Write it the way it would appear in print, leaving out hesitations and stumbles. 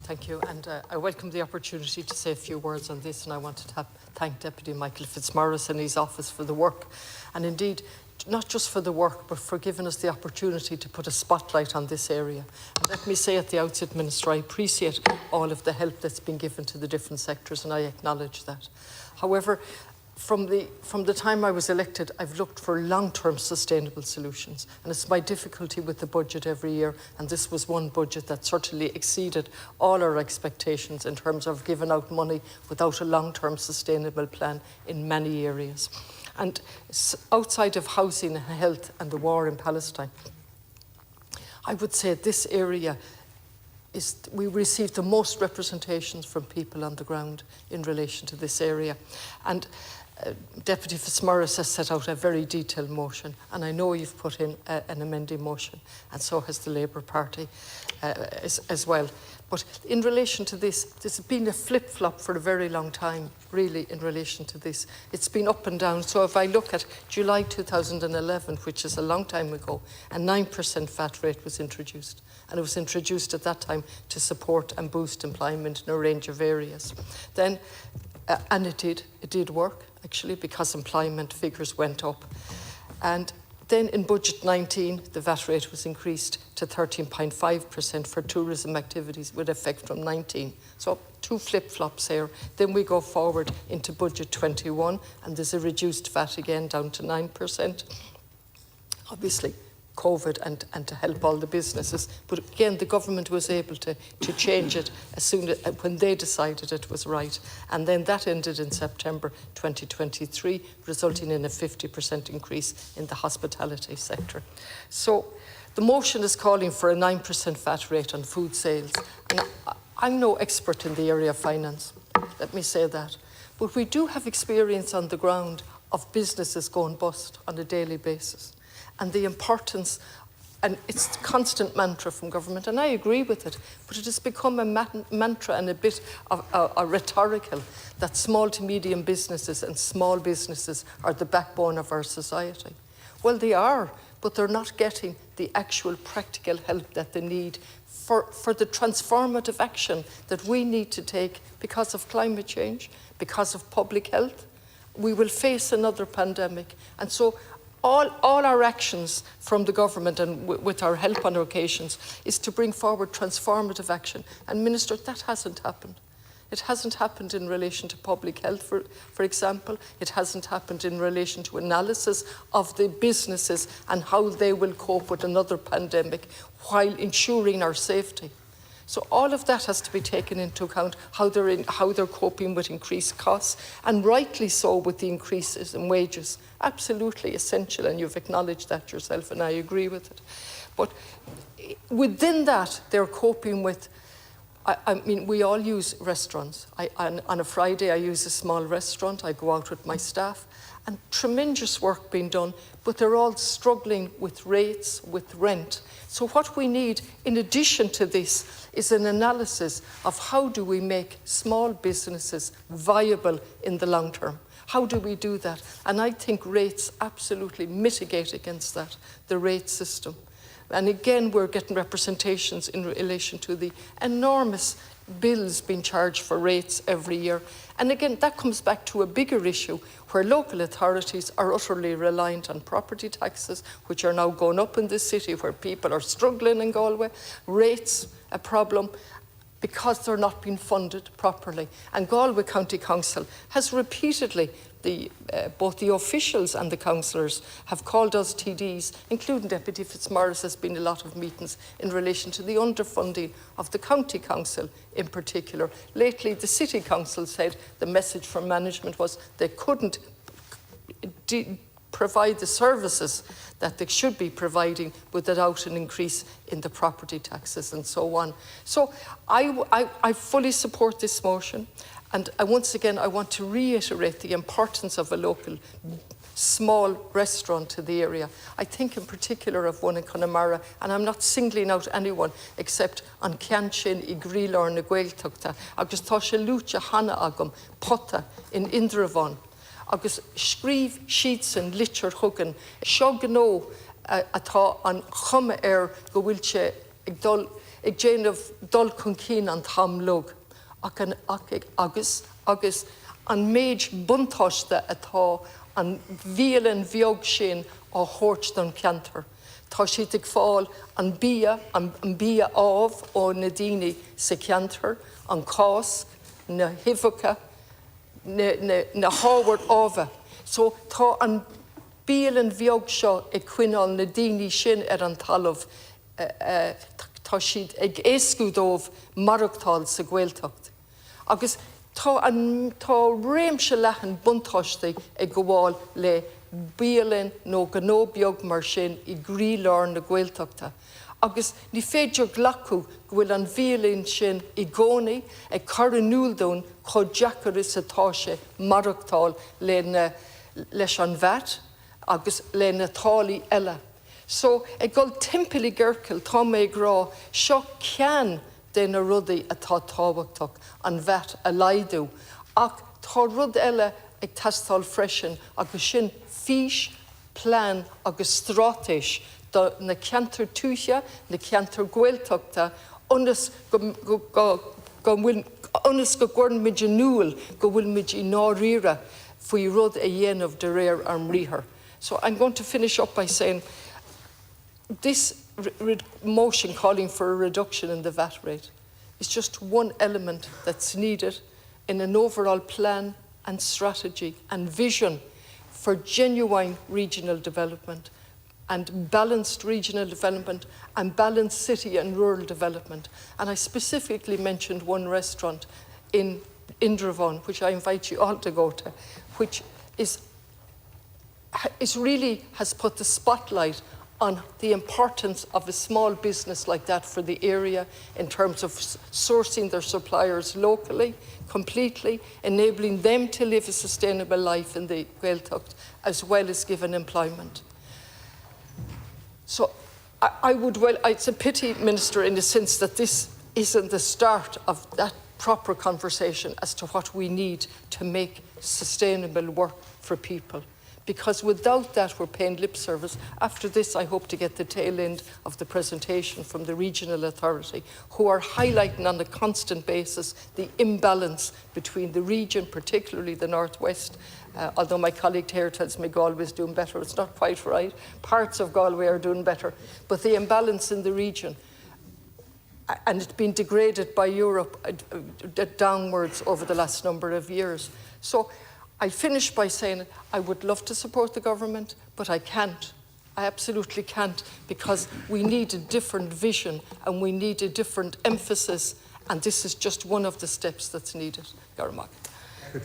Thank you, and I welcome the opportunity to say a few words on this, and I want to thank Deputy Michael Fitzmaurice and his office for the work, and indeed not just for the work but for giving us the opportunity to put a spotlight on this area. And let me say at the outset, Minister, I appreciate all of the help that's been given to the different sectors, and I acknowledge that. However, from the time I was elected, I've looked for long-term sustainable solutions, and it's my difficulty with the budget every year, and this was one budget that certainly exceeded all our expectations in terms of giving out money without a long-term sustainable plan in many areas. And outside of housing and health and the war in Palestine, I would say this area we received the most representations from people on the ground in relation to this area. And Deputy Fitzmaurice has set out a very detailed motion, and I know you've put in an amending motion, and so has the Labour Party as well. But in relation to this, there's been a flip-flop for a very long time, really, in relation to this. It's been up and down. So if I look at July 2011, which is a long time ago, a 9% VAT rate was introduced. And it was introduced at that time to support and boost employment in a range of areas. Then, and it did work, actually, because employment figures went up. And then in Budget 19, the VAT rate was increased to 13.5% for tourism activities with effect from 19. So two flip-flops here. Then we go forward into Budget 21, and there's a reduced VAT again down to 9%. Obviously, COVID and to help all the businesses. But again, the government was able to change it as soon as when they decided it was right. And then that ended in September 2023, resulting in a 50% increase in the hospitality sector. So the motion is calling for a 9% VAT rate on food sales. And I'm no expert in the area of finance, let me say that. But we do have experience on the ground of businesses going bust on a daily basis. And the importance, and it's a constant mantra from government, and I agree with it, but it has become a mantra and a bit of a rhetorical that small to medium businesses and small businesses are the backbone of our society. Well, they are, but they're not getting the actual practical help that they need for the transformative action that we need to take because of climate change, because of public health. We will face another pandemic, and so all our actions from the government and with our help on occasions is to bring forward transformative action. And Minister, that hasn't happened. It hasn't happened in relation to public health, for example. It hasn't happened in relation to analysis of the businesses and how they will cope with another pandemic while ensuring our safety. So all of that has to be taken into account, how they're coping with increased costs, and rightly so with the increases in wages. Absolutely essential, and you've acknowledged that yourself, and I agree with it. But within that, they're coping with, I mean, we all use restaurants. On a Friday, I use a small restaurant. I go out with my staff, and tremendous work being done, but they're all struggling with rates, with rent. So what we need, in addition to this, is an analysis of how do we make small businesses viable in the long term. How do we do that? And I think rates absolutely mitigate against that, the rate system. And again, we're getting representations in relation to the enormous bills being charged for rates every year. And again, that comes back to a bigger issue where local authorities are utterly reliant on property taxes, which are now going up in this city, where people are struggling in Galway. Rates, a problem, because they're not being funded properly. And Galway County Council has repeatedly, both the officials and the councillors have called us TDs, including Deputy Fitzmaurice. Has been a lot of meetings in relation to the underfunding of the County Council in particular. Lately, the City Council said the message from management was they couldn't provide the services that they should be providing without an increase in the property taxes and so on. So I fully support this motion, and once again I want to reiterate the importance of a local small restaurant to the area. I think in particular of one in Connemara, and I'm not singling out anyone except an Cianchin I Grílor na Gaeltachta, agus tá sé lúte hana agam potta in Indravon. Agus scríb sheets and litcher hugan, seo gnó atá an chuma go bhfuil sé ag dul ag déanamh dul chun cín an tam lug, agus an méid buntáiste atá an bhíolann bheag sin á thabhairt don ceantar. Tá siad ag fáil an bia ábh ó na daoine sa ceantar, an cásc, na hifacha, na hábhairt ábha. So tá an bíolann bheag seo ag cuineáil na daoine sin ar an talamh tá siad ag éascúdómh marachtáil sa Gaeltacht. Agus tá réimse leathan buntáiste ag go bháil le bíolann nó gnóbeag mar sin i gríleáin na Gaeltachta. Agus ní féidir glacu go bhfuil an bhíolann sin i gcónaí ag caranúildún chud deacair is atá sé marachtáil leis an VAT agus le na tálaí eile. So ag gol timpeallaí ggheirceal tá méid rá seo ceann de na rudaí atá tábhachtach an VAT a laghadú, ach tá rud eile ag teastáil freisin agus sin fís, plán agus strátéis na ceantar túise, na ceantar Gaeltachta, ionas go gcuireann muid in núil go bhfuil muid i náríre faoi rud a dhéanamh de réir an mríthair. So I'm going to finish up by saying this motion calling for a reduction in the VAT rate is just one element that's needed in an overall plan and strategy and vision for genuine regional development and balanced regional development and balanced city and rural development. And I specifically mentioned one restaurant in Indravon, which I invite you all to go to, which really has put the spotlight on the importance of a small business like that for the area in terms of sourcing their suppliers locally, completely, enabling them to live a sustainable life in the Gaeltacht, as well as giving employment. So it's a pity, Minister, in the sense that this isn't the start of that proper conversation as to what we need to make sustainable work for people. Because without that, we're paying lip service. After this, I hope to get the tail end of the presentation from the regional authority, who are highlighting on a constant basis the imbalance between the region, particularly the northwest. Although my colleague here tells me Galway is doing better, it's not quite right. Parts of Galway are doing better. But the imbalance in the region, and it's been degraded by Europe downwards over the last number of years. So I finish by saying I would love to support the government, but I can't. I absolutely can't, because we need a different vision and we need a different emphasis, and this is just one of the steps that's needed. Garmak.